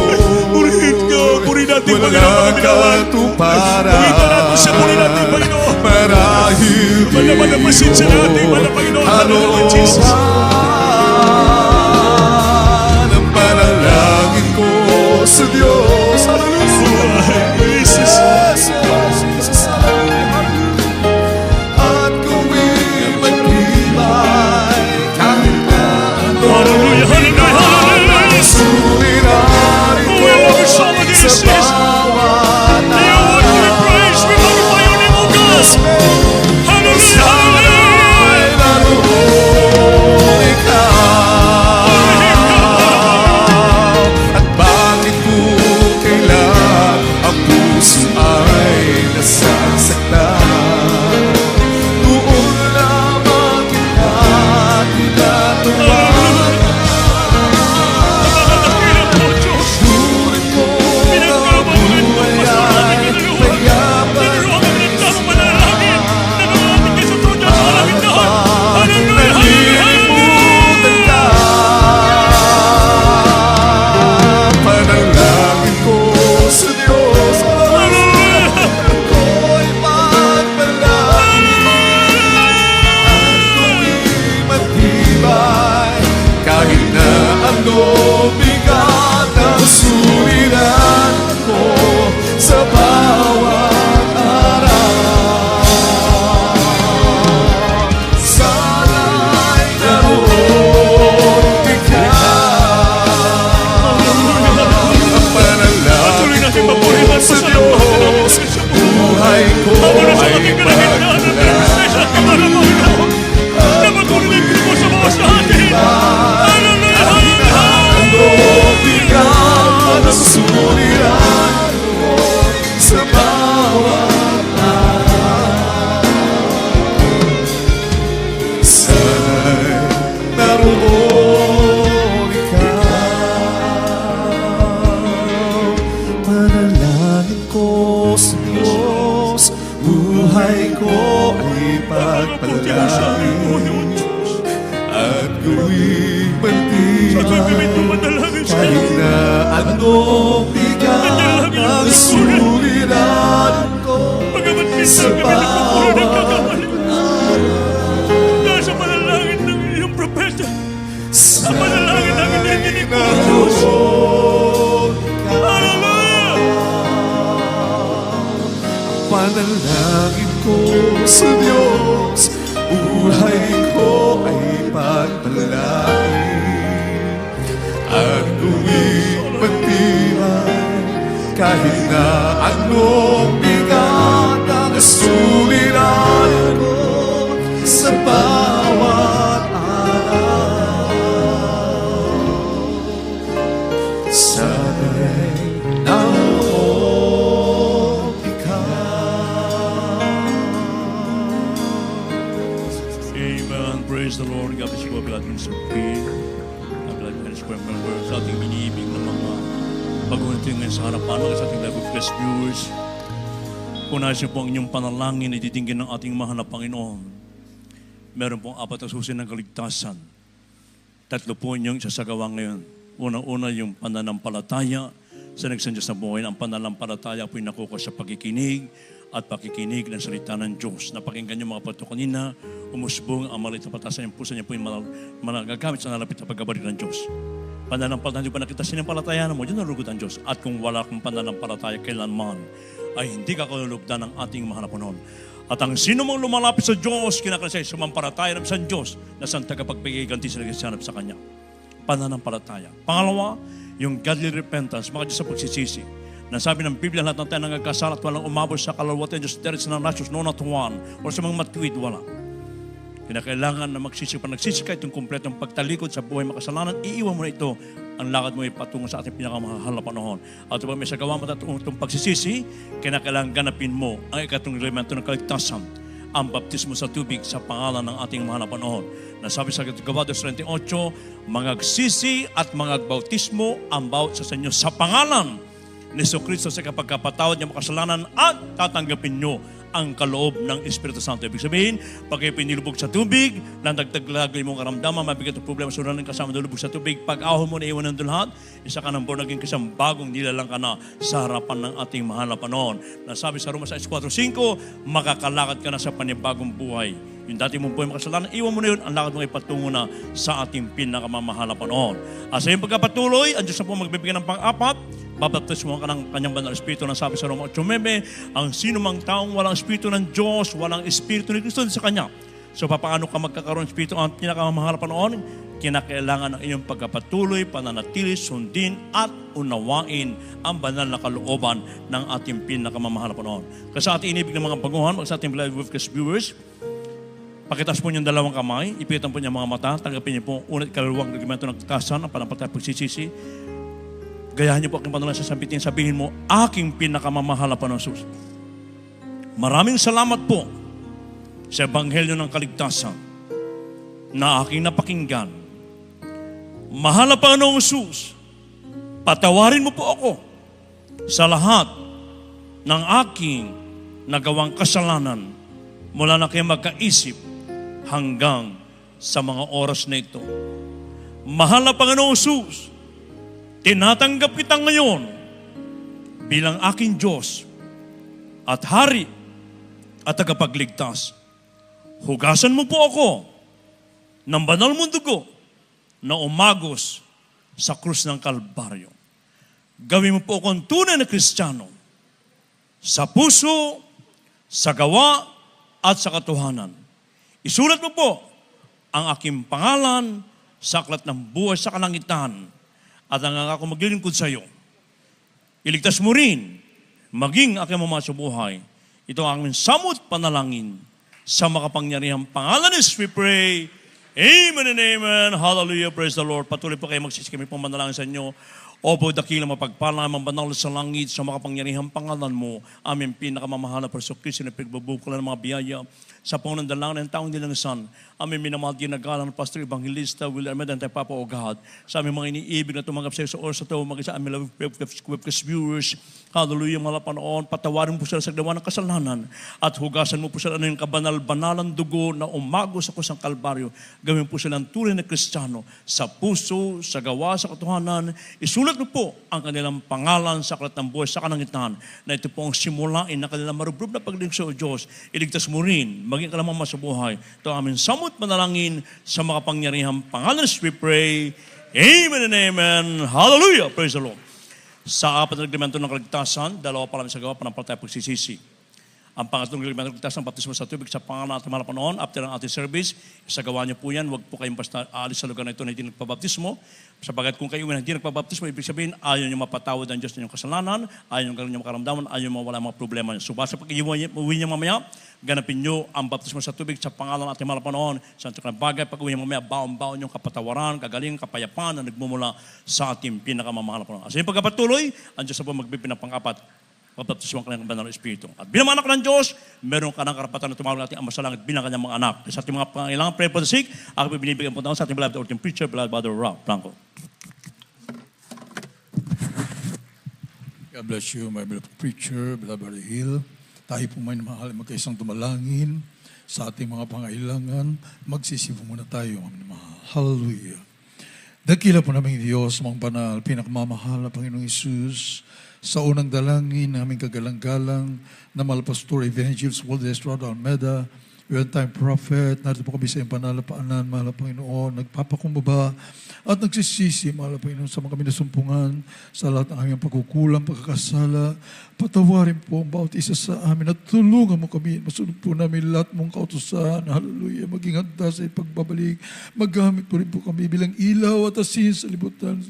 Purihin ka. Purihin natin, Panginoon, walang mga minamahal. katuparan, Purihin natin siya, purihin natin, Panginoon. marahil Malaman ang pasensya natin, mga Panginoon. Hallelujah, Jesus. ang panalangin ko sa Diyos. Hallelujah. Jesus. At gawin matibay, kahit na Hallelujah, hallelujah, hallelujah. suliranin ko sa bawat You want to be praised. We magnify your name, O God. Hallelujah, hallelujah. sana'y naroon ikaw. suliran ko sa bawat sana'y naroon ikaw. Panalangin ko sa Diyos, buhay ko ay pagpalain at gawing pantibay kahit na anong bigat ang suliran ko sa bawat Nasa panalangin ng iyong propeta. sa panalangin namin na hindi ko naroon ka. Hallelujah! Panalangin ko sa Diyos, buhay ko ay pagpalain at gawing matibay kahit na anong bigat ang suliran ko sa bawat araw. Sana'y naroon ikaw. Amen. Praise the Lord. God bless you. God bless you. God bless you. Sa ating biniibig ng mga baguhan tingin sa harapan ng sa ating live podcast viewers. Kung nais niyo po ang inyong panalangin, ititinggin ng ating mahal na Panginoon. Meron pong 4 na susi ng kaligtasan. 3 po inyong isasagawa ngayon. Unang-una yung pananampalataya sa nagsan Diyos na buhay. Ang pananampalataya po yung nakuha sa pagkikinig at pakikinig ng salita ng Diyos. Napakinggan niyo mga pato kanina, umusbong ang malit na patasan yung puso niya po yung managagamit sa nalapit na pagkabalik ng Diyos. Pananampalataya, hindi pa nakita sinampalataya mo, diyan nalugod ang Diyos. At kung wala kang pananampalataya kailanman, ay hindi ka kalulugdan ng ating mahal na Panginoon. At ang sino mang lumalapit sa Diyos, kinakalasay, sumampalataya ng sa Diyos, na siyang tagapagpigay-ganti sa nagsisanap sa Kanya. Pananampalataya. Pangalawa, yung godly repentance, mga Diyos sa pagsisisi. Nasabi ng Biblia, lahat ng tayo nangagkasala at walang umabot sa kalawatan Diyos, there is none righteous, no not one, or sa mga matuwid, wala. Kinakailangan na magsisi pa nagsisi ka itong kumpletong pagtalikod sa buhay makasalanan, iiwan mo na ito, ang lakad mo ay patungo sa ating pinakamahal na panahon. At kapag may sagawa mo itong pagsisisi, kinakailangan ganapin mo ang ikatong elemento ng kaligtasan, ang baptismo sa tubig sa pangalan ng ating mahal na panahon. Nasabi sa Gawa 2:28, magagsisi at magagbautismo ang bawat sa inyo sa pangalan ni Jesucristo sa kapagkapatawad niya makasalanan at tatanggapin nyo ang kaloob ng Espiritu Santo. Ibig sabihin, pag kayo pinilubog sa tubig, nandagdaglagay mong karamdaman, mabigat ang problema, suranin kasama nalubog sa tubig, pag ahon mo na iwan ng lahat, isa ka ng born again kasang bagong nilalang ka na sa harapan ng ating mahal na Panginoon. Nasabi sa Roma 6:4-5, makakalakad ka na sa panibagong buhay. Yung dati mong buhay makasalanan, iwan mo na yun, ang lakad mo ay patungo na sa ating pinakamamahal na Panginoon. At sa iyong pagkapatuloy, ang Diyos na po magbibigay ng pang-apat, babaptismo ka ng kanyang banal Espiritu na sabi sa Roma 8:9, ang sino mang taong walang Espiritu ng Diyos, walang Espiritu ni Kristo sa kanya. So paano ka magkakaroon ng Espiritu ang pinakamamahal na Panginoon? Kinakailangan ng iyong pagkapatuloy, pananatili, sundin at unawain ang banal na kalooban ng ating pinakamamahal na Panginoon. Kasi sa ating inibig ng mga baguhan, sa ating live webcast viewers, pakitaas po niyang dalawang kamay, ipitan po niya mga mata, tanggapin niyo po unat kaluluwang regimento ng kasan, ang panampatay pagsisisi. Gayahin niyo po aking panalangin sa sambitin, sabihin mo, aking pinakamamahal na Panginoon Jesus. Maraming salamat po sa Ebanghelyo ng Kaligtasan na aking napakinggan. Mahal na Panginoong Jesus, patawarin mo po ako sa lahat ng aking nagawang kasalanan mula na kayo magkaisip hanggang sa mga oras na ito. Mahal na Panginoong Jesus, tinatanggap kita ngayon bilang aking Diyos at Hari at tagapagligtas. Hugasan mo po ako ng banal mong dugo na umagos sa krus ng Kalbaryo. Gawin mo po akong tunay na Kristiyano sa puso, sa gawa, at sa katotohanan. Isulat mo po ang aking pangalan sa aklat ng buhay sa kalangitan at ang ako maglilingkod sa iyo. Iligtas mo rin maging aking mga sa buhay. Ito ang aming samot panalangin sa makapangyarihang pangalan ni Jesus we pray. Amen and amen. Hallelujah. Praise the Lord. Patuloy po kayo magsisi kami pong manalangin sa inyo. Opo, dakilang mapagpala, mabanal sa langit, sa makapangyarihang pangalan mo, aming pinakamamahal na Persokristo na pagbabukulan ng mga biyaya sa pangunandalangin ng taong nilangasan. Aming minamahal ginagalang Pastor Evangelista Will Armeda and Papa O God, sa aming mga iniibig na tumanggap sa iyo sa oras na ito, mag-isa aming webcast viewers, hallelujah, mga panoon, patawarin po sila sa gawa ng kasalanan at hugasan mo po sila ng kabanal-banalang dugo na umago sa kusang Kalbaryo. Gawin po silang tunay na Kristiyano sa puso, sa gawa, sa katotohanan. Isulat mo po ang kanilang pangalan sa aklat ng buhay sa kanangitan na ito po ang simulain na kanilang marubrub na paglingso o Diyos. Iligtas mo rin, maging kalamang sa buhay. Ito ang aming samot manalangin sa makapangyarihang pangalan. We pray. Amen and amen. Hallelujah. Praise the Lord. Sa apat na reglamento ng kaligtasan, dalawa pa lang sa gawa, panampalataya pagsisisi. Ang pangatlong reglamento ng kaligtasan, baptismo sa tubig sa pangalan at mahal na Panginoon, after ang ating service, isagawa niyo po yan, huwag po kayong basta aalis sa lugar na ito na hindi nagpabaptismo. Sabagat kung kayo hindi nagpabaptismo, ibig sabihin, ayaw niyo mapatawad ang Diyos ng inyong kasalanan, ayaw niyo gano'n yung makaramdaman, ayaw niyo mawala mga problema niyo. So basta pag iuwi niyo mamaya, ganapin niyo ang baptismo sa tubig sa pangalan at mahal na Panginoon. Sa antok na bagay, pag uwi niyo mamaya, baon-baon yung kapatawaran, kagaling, kapayapaan na nagmumula sa ating pinakamamahal na Panginoon. Sa inyong pagkapatuloy, ang Diyos na po magbibigay ng pang-apat, pabaptismo ang kanyang banal na Espiritu. At bilang anak ng Diyos, meron ka ng karapatan na tumawag natin ang masalangit bilang kanyang mga anak. Sa ating mga pangailangan, pray for the sick, ako binibigyan po sa ating beloved ordained preacher, beloved Brother Rob Blanco. God bless you, my beloved preacher, beloved Brother Hill. Tayo po may mahal, magkaisang tumalangin sa ating mga pangailangan. Magsisipo muna tayo, mga mahal. Hallelujah. Dakila po namin Diyos, mga banal, pinakamamahal na Panginoong Isus, sa unang dalangin ng aming kagalang-galang na mahal Pastor Evangelist Walter Estrada Almeda, time prophet, narito po kami sa iyong panalapaanan, mahal na Panginoon, nagpapakumbaba at nagsisisi, mahal na Panginoon, sa mga kami nasumpungan, sa lahat ng aming pagkukulang, pagkakasala. Patawarin po ang bawat isa sa amin at tulungan mo kami. Masunod po namin lahat mong kautusan. Hallelujah. Maging handa sa pagbabalik. Maggamit po rin po kami bilang ilaw at asin sa libutan.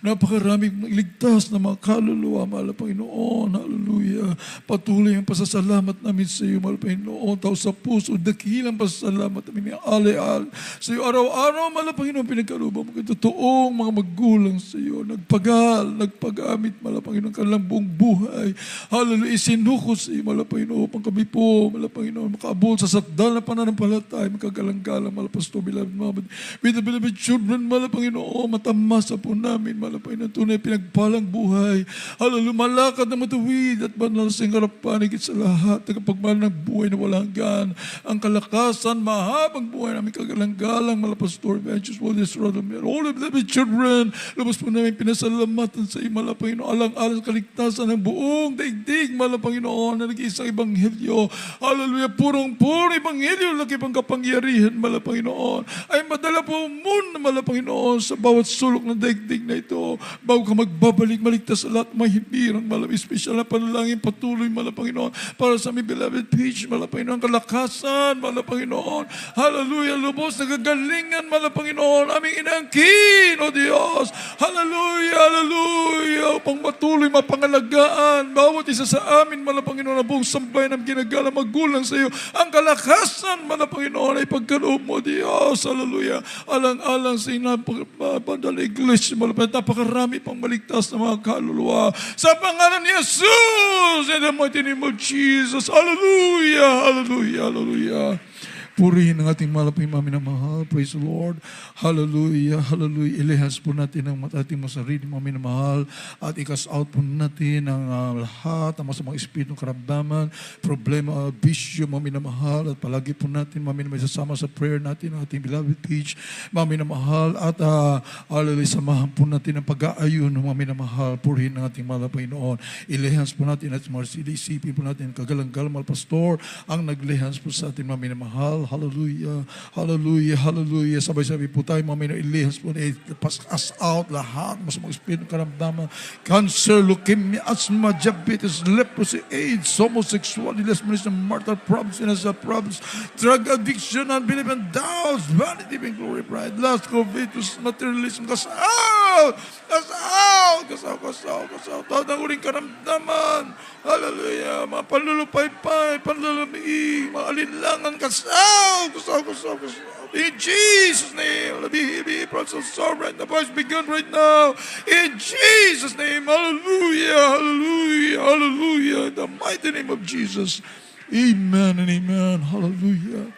Napakaraming iligtas na mga kaluluwa, mahal na Panginoon. Hallelujah. Patuloy ang pasasalamat namin sa iyo, mahal na Panginoon. Tao sa puso, dakilang pasasalamat namin ng ale-al. Sa iyo araw-araw, mahal na Panginoon, pinagkalubang mo kayo. Totoong mga magulang sa iyo. Nagpagal, nagpagamit, mahal na Panginoon, kanilang buong buhay. Hallelujah. Isinukos sa iyo, mahal na Panginoon. Upang kami po, mahal na Panginoon, makaabot sa sakdal na pananampalataya, magkagalang-galang, mahal na Pastor, beloved Mama, with the beloved children, mahal na Panginoon, matamasa po namin, mahal na Panginoon, tunay pinagpalang buhay. Hallelujah. Malakad na matuwid at banal sa harapan, higit sa lahat, nagpagmahal ng buhay na walang hanggan. Ang kalakasan, mahabang buhay namin, kagalang-galang, mahal na Pastor, Evangelist Walter Estrada Almeda, all the beloved children, labas po namin pinasalamatan sa iyo, mahal na Panginoon, alang-alang sa kaligtasan ng buong daigdig, mahal na Panginoon, na nag-iisang ebanghelyo. Hallelujah. Purong-purong ebanghelyo, laki pang kapangyarihan, mahal na Panginoon, ay madala po muna, mahal na Panginoon, sa bawat sulok ng daigdig na ito. Bago ka magbabalik, maligtas sa lahat may hindirang, mahal na espesyal na panalangin, patuloy, mahal na Panginoon, para sa aming beloved Peach, mahal na Panginoon, kalakasan, mahal na Panginoon. Hallelujah. Lubos, nagagalingan, mahal na Panginoon, aming inangkin, O Diyos. Hallelujah, hallelujah. Upang matuloy mapangalagaan bawat isa sa amin, mahal na Panginoon, na buong sambayan ng ginagala magulang sa iyo. Ang kalakasan, mahal na Panginoon, ay pagkaloob mo, Diyos. Hallelujah. Alang-alang sa inapagpadal iglesia, mahal na Panginoon, napakarami pang maligtas na mga kaluluwa. Sa pangalan ni Jesus, in the mighty name of Jesus. Hallelujah, hallelujah, hallelujah. Purihin ang ating malaping mami na mahal. Praise the Lord. Hallelujah. Hallelujah. Ilihas po natin ang ating masarili mami na mahal at i-cast out po natin ang lahat, ang masamang espiritu ng karamdaman, problema, bisyo, mami na mahal, at palagi po natin, mami na may sasama sa prayer natin, ang ating beloved Peach, mami na mahal, at hallelujah, samahan po natin ang pag-aayon ng mami na mahal. Purihin ang ating malaping noon. Ilihas po natin at isipin po natin kagalang-galang, mahal Pastor, ang naglihas po sa ating mami na mahal. Hallelujah, hallelujah, hallelujah. Sabay-sabay po tayo, mami na ilihas po, pass out lahat, masamang espiritu ng karamdaman, cancer, leukemia, asthma, diabetes, leprosy, AIDS, homosexuality, lesbianism, mortal problems, innocent problems, drug addiction, unbelief and doubts, vanity, and glory, pride, lust, covetous, materialism, kasal, out! Cast out! Cast out, cast out, cast out. Lahat ng uling karamdaman. Hallelujah. Mga panlulupay-pay, panlulumi, mga alinlangan, cast out! Cast out, cast out, cast out. In Jesus' name, let be process sovereign. The voice begun right now. In Jesus' name, hallelujah, hallelujah, hallelujah. In the mighty name of Jesus. Amen and amen. Hallelujah.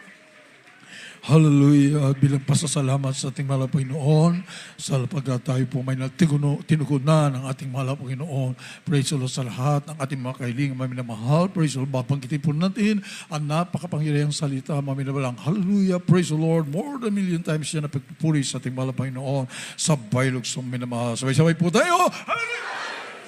Hallelujah. Bilang pasasalamat sa ating mahal na Panginoon, sa pagkat tayo po may tinugunan ng ating mahal na Panginoon. Praise the Lord sa lahat ng ating mga kailingan, mga minamahal. Praise the Lord. Babanggitin po natin ang napakapangyarihang salita, mga minamalang. Hallelujah. Praise the Lord. More than 1,000,000 times siya na pagpupuri sa ating mahal na Panginoon sa baylog sa minamahal. Sabay-sabay po tayo. Hallelujah.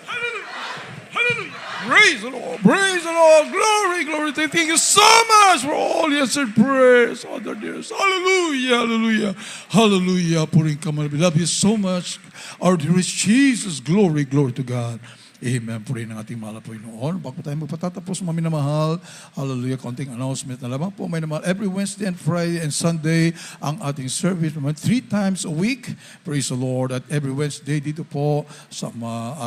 Hallelujah. Praise the Lord. Praise the Lord. Glory, glory. Thank you so much for all your answered prayers. Father dears. Hallelujah. Hallelujah. Hallelujah. Puring kamal. We love you so much. Our dearest Jesus. Glory, glory to God. Amen. Purihin ng ating mahal na Panginoon. Bago tayo magpatatapos, mga minamahal, hallelujah, konting announcement na lamang po, may namahal. Every Wednesday and Friday and Sunday, ang ating service, 3 times a week. Praise the Lord. At every Wednesday, dito po sa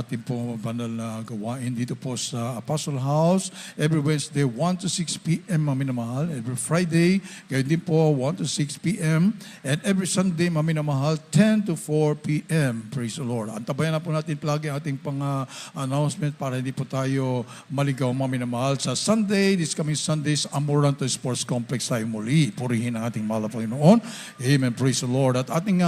ating po banal na gawain, dito po sa Apostle House. Every Wednesday, 1 to 6 p.m., mga minamahal. Every Friday, gayon din po, 1 to 6 p.m. And every Sunday, mga minamahal, 10 to 4 p.m. Praise the Lord. Antabayan na po natin palagi ating announcement para hindi po tayo maligaw, mga minamahal. Sa Sunday, this coming Sunday, sa Amoranto Sports Complex tayo muli. Purihin ang ating mahal na Panginoon. Amen. Praise the Lord. At ating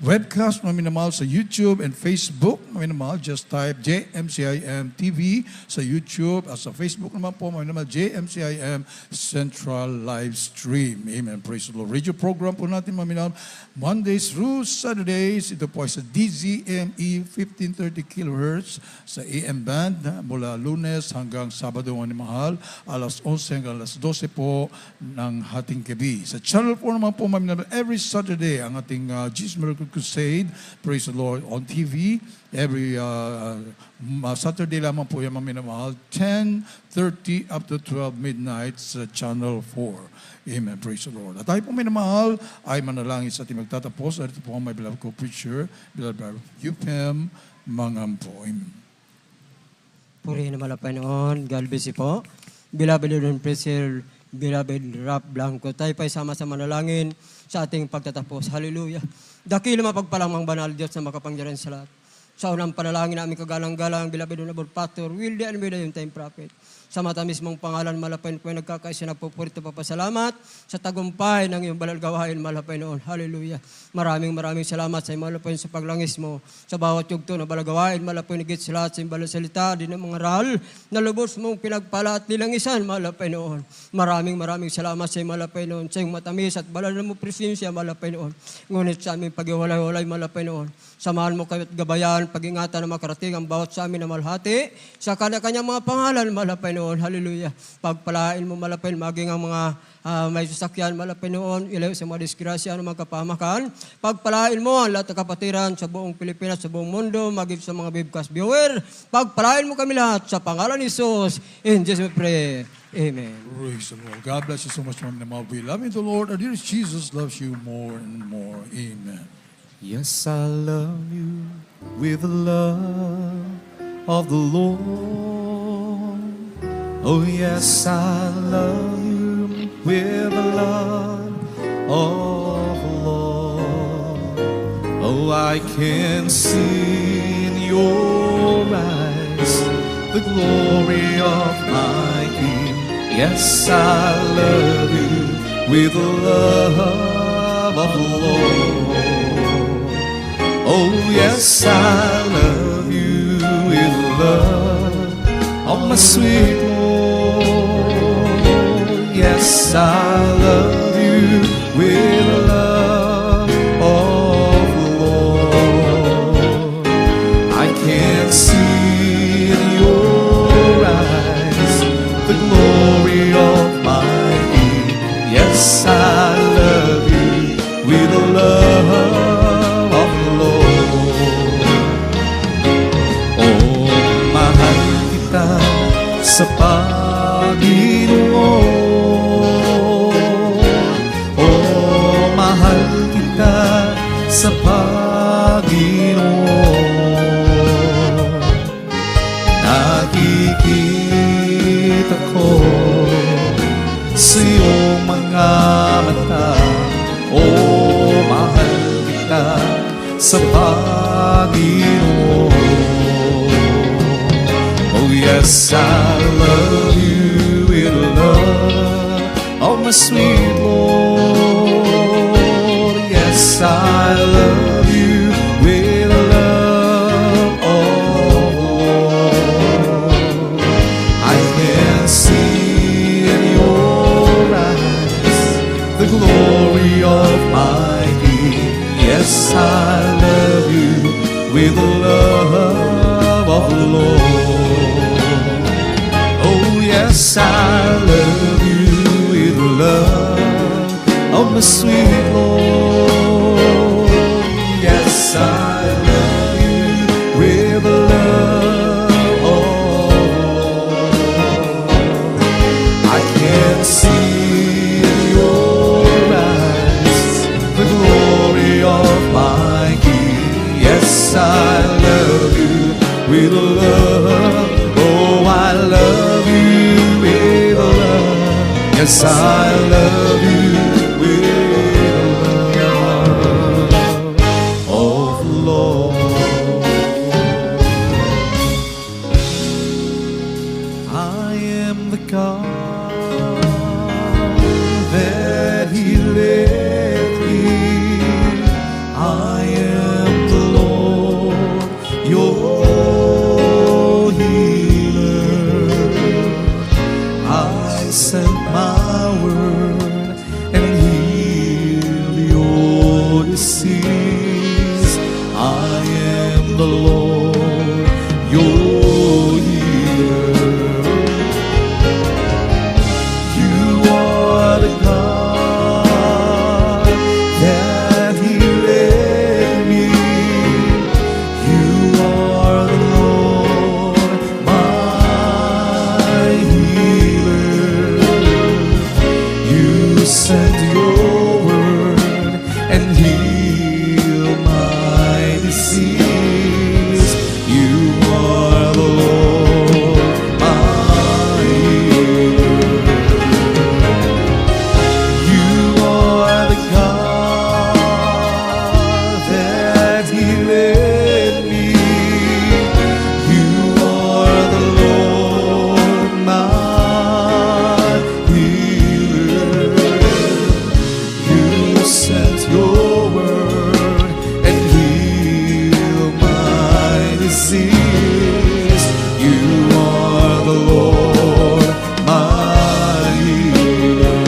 webcast, mga minamahal, sa YouTube and Facebook, mga minamahal, just type JMCIM TV sa YouTube. At sa Facebook naman po, mga minamahal, JMCIM Central Live Stream. Amen. Praise the Lord. Radio program po natin, mga minamahal, Mondays through Saturdays. Ito po ay sa DZME 1530 kHz sa AM band mula Lunes hanggang Sabado, mga mahal, alas 11 hanggang alas 12 po ng hating gabi. Sa Channel 4 naman po, every Saturday ang ating Jesus Miracle Crusade, praise the Lord, on TV. Every Saturday lamang po yung mga minamahal, 10:30 up to 12 midnight sa Channel 4. Amen. Praise the Lord. At tayo po minamahal ay manalangin sa ating magtatapos. At ito po ang my beloved co-preacher, beloved UPM Mangampo. Amen. Purihin naman ang Panginoon. God bless you po. Beloved Lord Preacher, beloved Rap Blanco, tayo pa sama-sama manalangin sa ating pagtatapos. Hallelujah. Dakila mapagpalang mga banal Diyos na makapangyarihan sa lahat. Sa unang panalangin namin kagalang-galang, beloved Honorable Pastor Willie Almeida, yung time prophet. Sa mata mismong pangalan, malapain ko yung nagkakaisa na pupurito papasalamat sa tagumpay ng iyong banal gawain, malapain noon. Hallelujah. Maraming salamat sa iyong malapain sa paglangis mo. Sa bawat yugto na balagawain, malapain higit sa lahat sa iyong banal salita, din ang mga ral na lubos mong pinagpala at nilangisan, malapain noon. Maraming salamat sa iyong malapain noon, sa iyong matamis at banal na mo presensya, malapain noon. Ngunit sa aming pag-iwalay-walay, malapain noon. Samahan mo kayo at gabayan, pag-ingatan na makarating ang bawat sa amin na malhati, sa kanya-kanyang mga pangalan, malapay noon. Hallelujah. Pagpalain mo, malapay, maging ang mga may sasakyan, malapay noon, ilayo sa mga disgrasya, ng mga kapamakan. Pagpalain mo ang lahat ng kapatiran sa buong Pilipinas, sa buong mundo, maging sa mga bibcast viewer. Pagpalain mo kami lahat sa pangalan ni Jesus. In Jesus we pray. Amen. Praise the Lord. God bless you so much, Ma'am Namal. We love you, the Lord. Our dear Jesus loves you more and more. Amen. Yes, I love you with the love of the Lord. Oh, yes, I love you with the love of the Lord. Oh, I can see in your eyes the glory of my King. Yes, I love you with the love of the Lord. Oh, yes, I love you with the love of my sweet Lord. Yes, I love you with the love of the Lord. I can see in your eyes the glory of my King. Yes, I love you with the love. Sa Panginoon, oh, mahal kita sa Panginoon. nakikita ko sa iyong mga mata. Oh, mahal kita sa Panginoon. Oh yes, I love you with the love of my sweet Lord. Yes, I love you with the love of the Lord. I can see in your eyes the glory of my King. Yes, I love you with the love of the Lord. Oh yes, I love you with the love of my sweet Lord. Yes, I love you with the love of the Lord. I can see in your eyes the glory of my King. Yes, I love you with the love. Oh, I love you with the love. Yes, I love you with the love of the Lord. I am the God that He led me. I am the Lord, your healer. I sent my word and healed your disease. I am the Lord, your healer. You are the God that He led me. You are the Lord, my healer. You sent your word and healed my disease. You are the Lord, my healer. You are the God that He led me. You are the Lord, my healer. You sent your word and healed my disease. You are the Lord, my healer.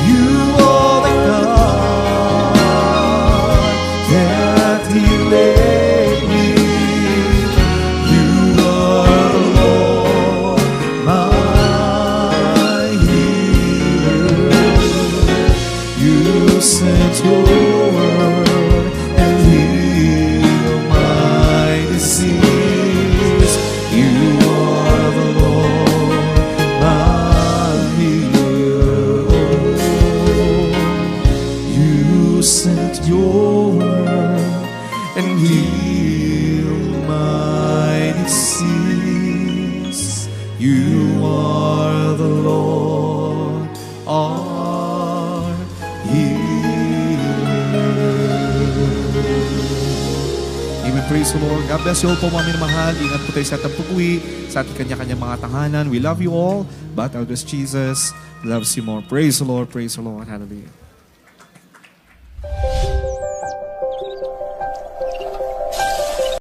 You are the God that He led me. You are the Lord, my healer. You sent your word and healed my disease. You are the Lord, my healer. You sent your word and healed my disease. You are the Lord, our healer. Amen. Praise the Lord. God bless you all po, mga minamahal. Ingat po tayo sa ating pag-uwi, sa ating kanya-kanyang mga tahanan. We love you all, but our Jesus loves you more. Praise the Lord. Praise the Lord. Hallelujah.